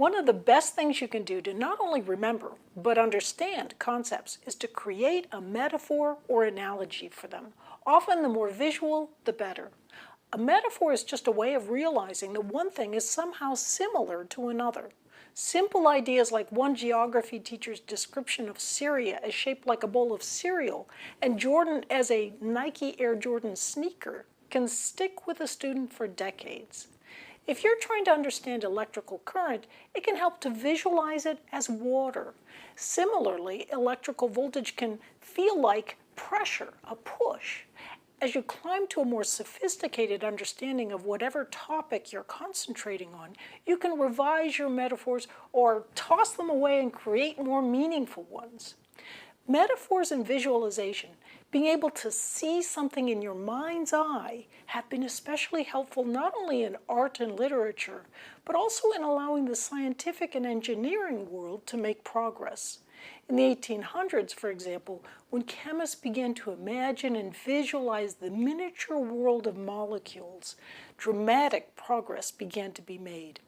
One of the best things you can do to not only remember, but understand concepts is to create a metaphor or analogy for them. Often the more visual, the better. A metaphor is just a way of realizing that one thing is somehow similar to another. Simple ideas like one geography teacher's description of Syria as shaped like a bowl of cereal and Jordan as a Nike Air Jordan sneaker can stick with a student for decades. If you're trying to understand electrical current, it can help to visualize it as water. Similarly, electrical voltage can feel like pressure, a push. As you climb to a more sophisticated understanding of whatever topic you're concentrating on, you can revise your metaphors or toss them away and create more meaningful ones. Metaphors and visualization, being able to see something in your mind's eye, have been especially helpful not only in art and literature, but also in allowing the scientific and engineering world to make progress. In the 1800s, for example, when chemists began to imagine and visualize the miniature world of molecules, dramatic progress began to be made.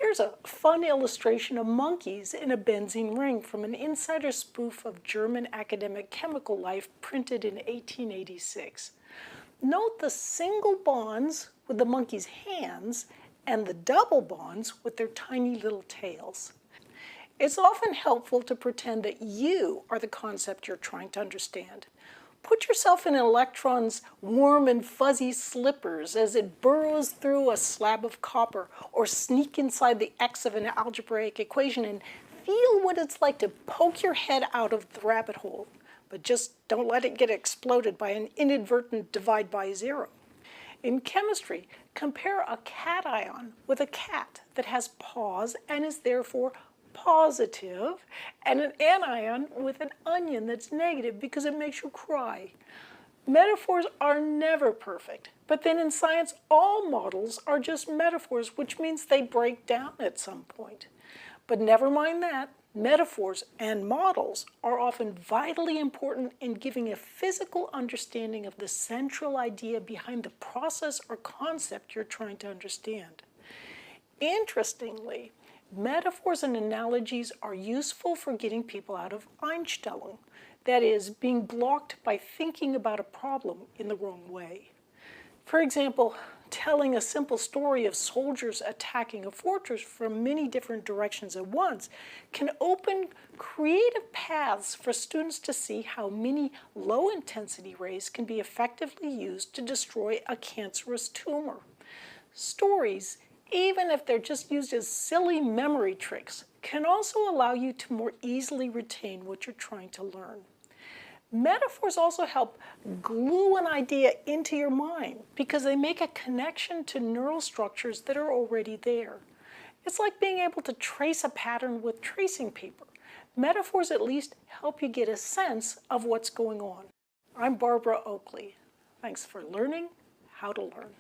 Here's a fun illustration of monkeys in a benzene ring from an insider spoof of German academic chemical life printed in 1886. Note the single bonds with the monkey's hands and the double bonds with their tiny little tails. It's often helpful to pretend that you are the concept you're trying to understand. Put yourself in an electron's warm and fuzzy slippers as it burrows through a slab of copper, or sneak inside the x of an algebraic equation and feel what it's like to poke your head out of the rabbit hole. But just don't let it get exploded by an inadvertent divide by zero. In chemistry, compare a cation with a cat that has paws and is therefore positive, and an anion with an onion that's negative because it makes you cry. Metaphors are never perfect, but then in science all models are just metaphors, which means they break down at some point. But never mind that, metaphors and models are often vitally important in giving a physical understanding of the central idea behind the process or concept you're trying to understand. Interestingly, metaphors and analogies are useful for getting people out of Einstellung, that is, being blocked by thinking about a problem in the wrong way. For example, telling a simple story of soldiers attacking a fortress from many different directions at once can open creative paths for students to see how many low-intensity rays can be effectively used to destroy a cancerous tumor. Stories, even if they're just used as silly memory tricks, can also allow you to more easily retain what you're trying to learn. Metaphors also help glue an idea into your mind because they make a connection to neural structures that are already there. It's like being able to trace a pattern with tracing paper. Metaphors at least help you get a sense of what's going on. I'm Barbara Oakley. Thanks for learning how to learn.